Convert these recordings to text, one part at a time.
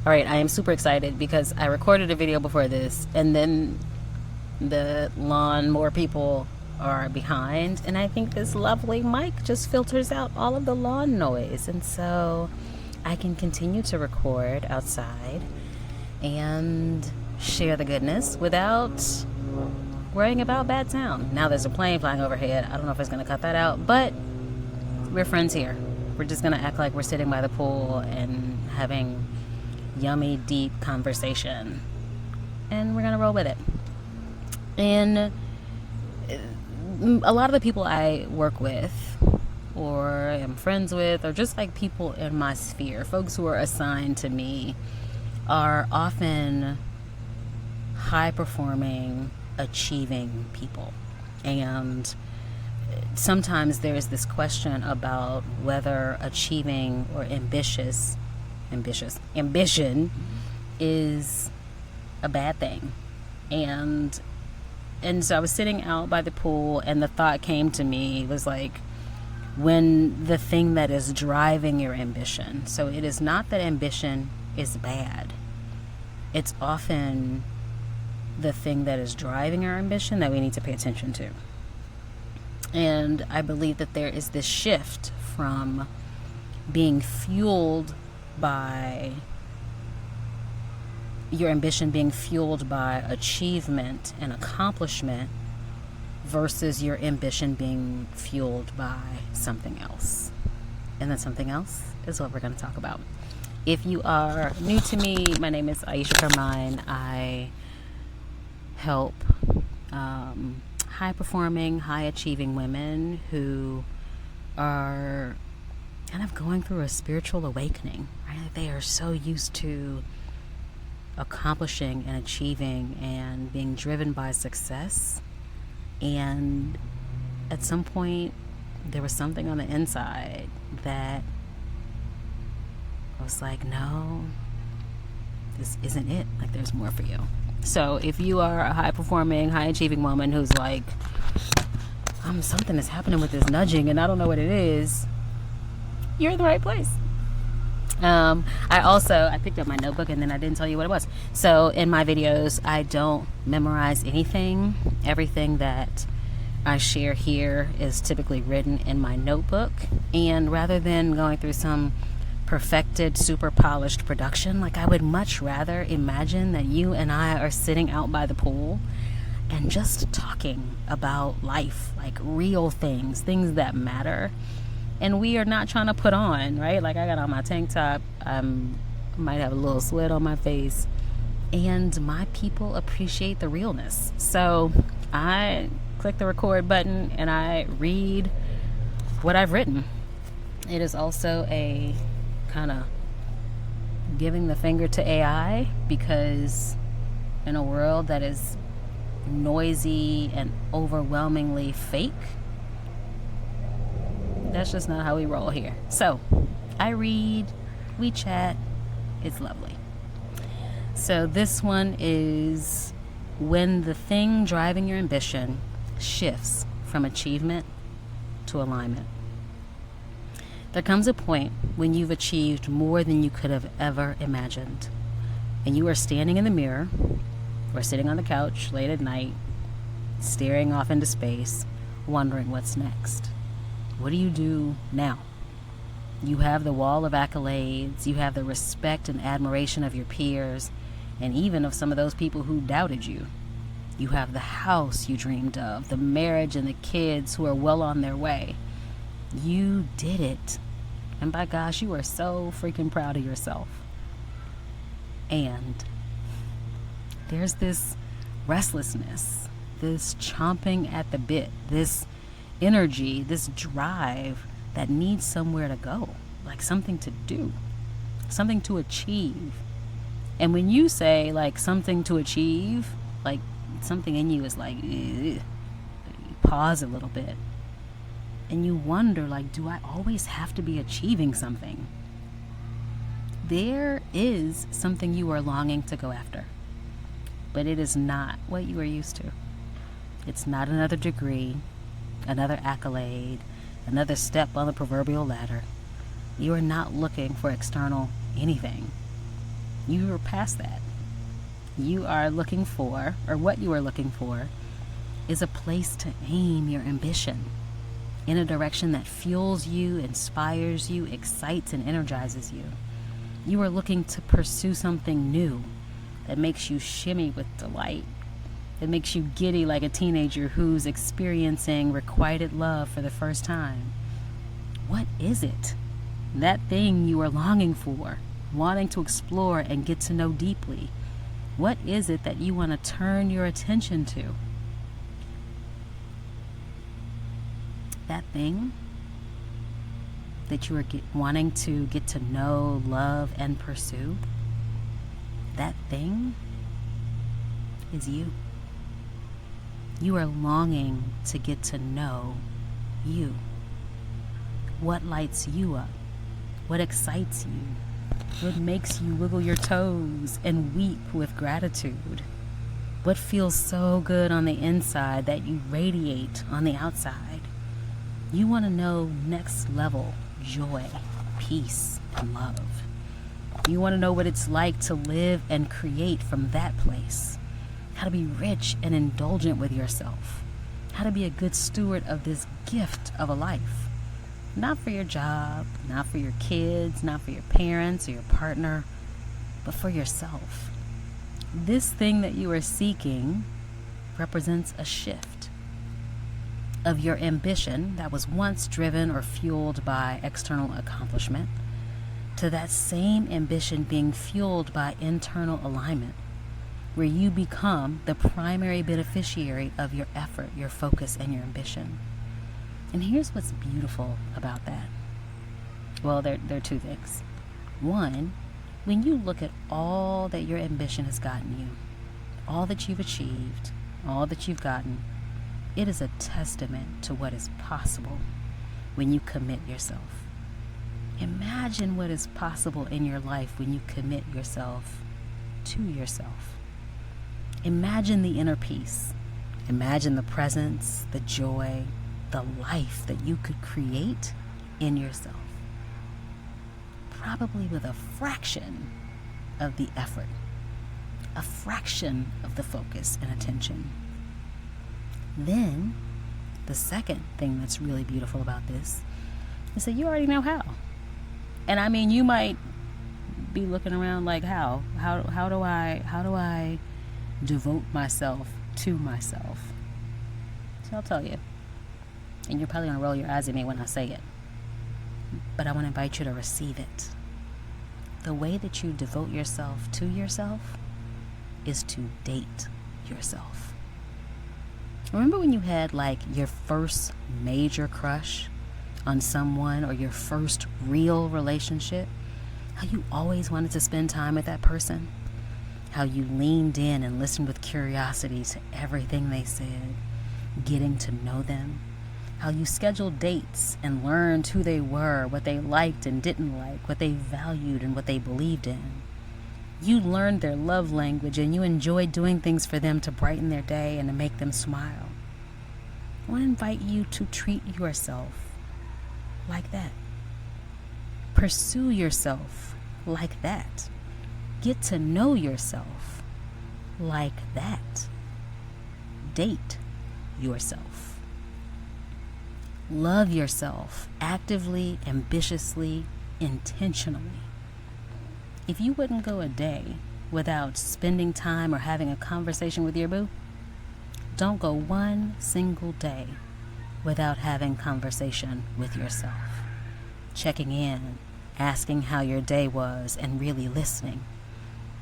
All right, I am super excited because I recorded a video before this, and then the lawnmower people are behind, and I think this lovely mic just filters out all of the lawn noise, and so I can continue to record outside and share the goodness without worrying about bad sound. Now there's a plane flying overhead. I don't know if it's going to cut that out, but we're friends here. We're just going to act like we're sitting by the pool and having yummy, deep conversation, and we're going to roll with it. And a lot of the people I work with or am friends with, or just like people in my sphere, folks who are assigned to me, are often high-performing, achieving people. And sometimes there's this question about whether achieving or ambition is a bad thing. And so I was sitting out by the pool, and the thought came to me, was like, when the thing that is driving your ambition, so it is not that ambition is bad, it's often the thing that is driving our ambition that we need to pay attention to. And I believe that there is this shift from being fueled by your ambition, being fueled by achievement and accomplishment, versus your ambition being fueled by something else. And that something else is what we're going to talk about. If you are new to me, my name is Aisha Carmine. I help high-performing, high-achieving women who are kind of going through a spiritual awakening, right? They are so used to accomplishing and achieving and being driven by success, and at some point there was something on the inside that I was like, no, this isn't it. Like, there's more for you. So if you are a high-performing, high-achieving woman who's like, something is happening with this nudging and I don't know what it is, you're in the right place. I picked up my notebook and then I didn't tell you what it was. So in my videos, I don't memorize anything. Everything that I share here is typically written in my notebook. And rather than going through some perfected, super polished production, like, I would much rather imagine that you and I are sitting out by the pool and just talking about life, like real things that matter. And we are not trying to put on, right? Like, I got on my tank top. I might have a little sweat on my face. And my people appreciate the realness. So I click the record button and I read what I've written. It is also a kind of giving the finger to AI, because in a world that is noisy and overwhelmingly fake, that's just not how we roll here. So I read, we chat, it's lovely. So this one is when the thing driving your ambition shifts from achievement to alignment. There comes a point when you've achieved more than you could have ever imagined, and you are standing in the mirror or sitting on the couch late at night, staring off into space, wondering what's next. What do you do now? You have the wall of accolades, you have the respect and admiration of your peers, and even of some of those people who doubted you. You have the house you dreamed of, the marriage and the kids who are well on their way. You did it. And by gosh, you are so freaking proud of yourself. And there's this restlessness, this chomping at the bit, this energy, this drive that needs somewhere to go, like something to do, something to achieve. And when you say like something to achieve, like something in you is like, you pause a little bit and you wonder, like, do I always have to be achieving something? There is something you are longing to go after, but it is not what you are used to. It's not another degree, another accolade, another step on the proverbial ladder. You are not looking for external anything. You are past that. You are looking for, or what you are looking for, is a place to aim your ambition in a direction that fuels you, inspires you, excites, and energizes you. You are looking to pursue something new that makes you shimmy with delight, that makes you giddy like a teenager who's experiencing requited love for the first time. What is it? That thing you are longing for, wanting to explore and get to know deeply. What is it that you want to turn your attention to? That thing that you are wanting to get to know, love, and pursue, that thing is you. You are longing to get to know you. What lights you up? What excites you? What makes you wiggle your toes and weep with gratitude? What feels so good on the inside that you radiate on the outside? You want to know next level joy, peace, and love. You want to know what it's like to live and create from that place. How to be rich and indulgent with yourself. How to be a good steward of this gift of a life. Not for your job, not for your kids, not for your parents or your partner, but for yourself. This thing that you are seeking represents a shift of your ambition that was once driven or fueled by external accomplishment to that same ambition being fueled by internal alignment, where you become the primary beneficiary of your effort, your focus, and your ambition. And here's what's beautiful about that. Well, there are two things. One, when you look at all that your ambition has gotten you, all that you've achieved, all that you've gotten, it is a testament to what is possible when you commit yourself. Imagine what is possible in your life when you commit yourself to yourself. Imagine the inner peace. Imagine the presence, the joy, the life that you could create in yourself. Probably with a fraction of the effort, a fraction of the focus and attention. Then, the second thing that's really beautiful about this is that you already know how. And I mean, you might be looking around like, how do I devote myself to myself? So I'll tell you. And you're probably going to roll your eyes at me when I say it. But I want to invite you to receive it. The way that you devote yourself to yourself is to date yourself. Remember when you had like your first major crush on someone or your first real relationship? How you always wanted to spend time with that person? How you leaned in and listened with curiosity to everything they said, getting to know them? How you scheduled dates and learned who they were, what they liked and didn't like, what they valued and what they believed in. You learned their love language and you enjoyed doing things for them to brighten their day and to make them smile. I want to invite you to treat yourself like that. Pursue yourself like that. Get to know yourself like that. Date yourself. Love yourself actively, ambitiously, intentionally. If you wouldn't go a day without spending time or having a conversation with your boo, don't go one single day without having conversation with yourself. Checking in, asking how your day was, and really listening.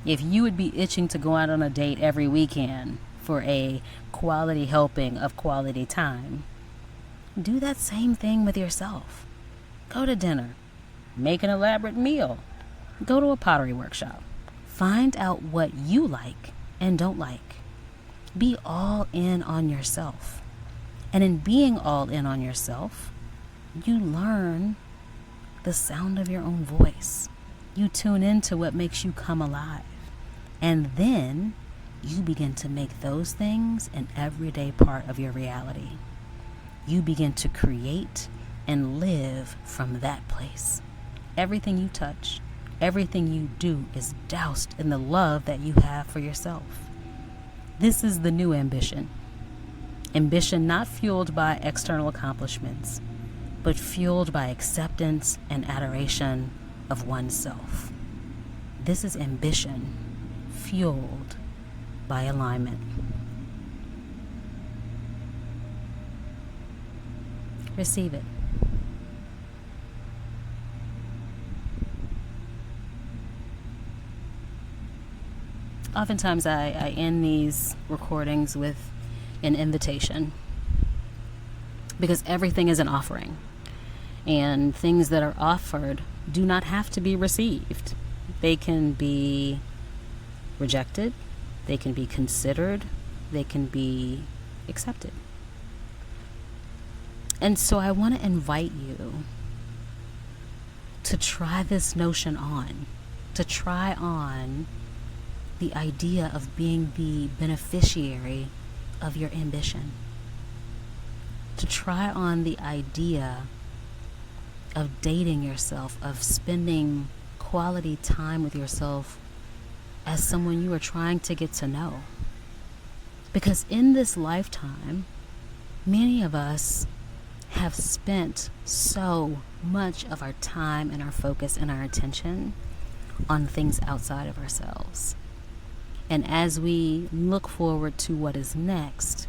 If you would be itching to go out on a date every weekend for a quality helping of quality time, do that same thing with yourself. Go to dinner. Make an elaborate meal. Go to a pottery workshop. Find out what you like and don't like. Be all in on yourself. And in being all in on yourself, you learn the sound of your own voice. You tune into what makes you come alive. And then you begin to make those things an everyday part of your reality. You begin to create and live from that place. Everything you touch, everything you do is doused in the love that you have for yourself. This is the new ambition. Ambition not fueled by external accomplishments, but fueled by acceptance and adoration of oneself. This is ambition fueled by alignment. Receive it. Oftentimes I end these recordings with an invitation, because everything is an offering, and things that are offered do not have to be received. They can be rejected, they can be considered, they can be accepted. And so I want to invite you to try this notion on, to try on the idea of being the beneficiary of your ambition, to try on the idea of dating yourself, of spending quality time with yourself as someone you are trying to get to know. Because in this lifetime, many of us have spent so much of our time and our focus and our attention on things outside of ourselves. And as we look forward to what is next,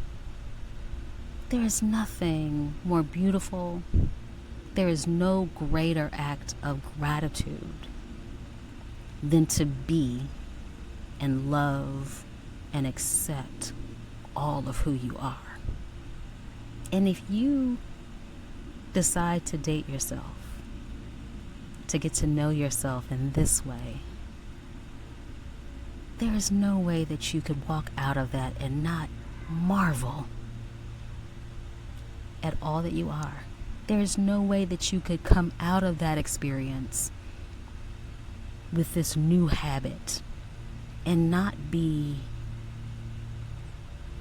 there is nothing more beautiful. There is no greater act of gratitude than to be and love and accept all of who you are. And if you decide to date yourself, to get to know yourself in this way, there is no way that you could walk out of that and not marvel at all that you are. There is no way that you could come out of that experience with this new habit and not be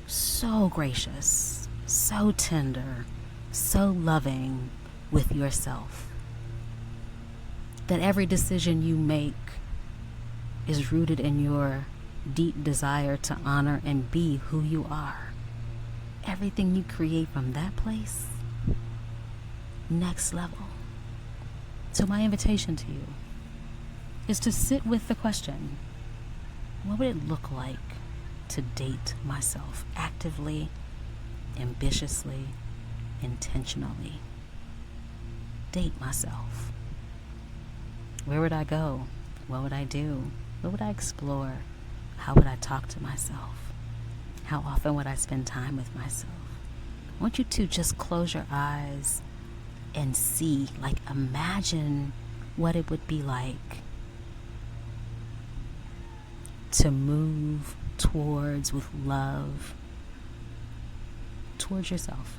so gracious, so tender, so loving with yourself, that every decision you make is rooted in your deep desire to honor and be who you are. Everything you create from that place, next level. So my invitation to you is to sit with the question, what would it look like to date myself actively, ambitiously, intentionally? Date myself. Where would I go? What would I do? What would I explore? How would I talk to myself? How often would I spend time with myself? I want you to just close your eyes and see, like, imagine what it would be like to move towards, with love, towards yourself.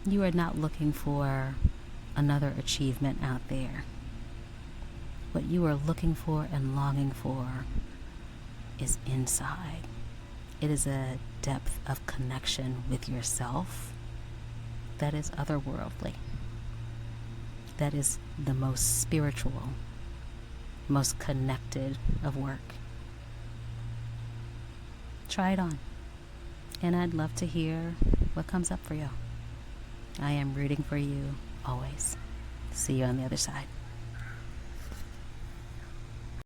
You are not looking for another achievement out there. What you are looking for and longing for is inside. It is a depth of connection with yourself that is otherworldly. That is the most spiritual, most connected of work. Try it on. And I'd love to hear what comes up for you. I am rooting for you always. See you on the other side.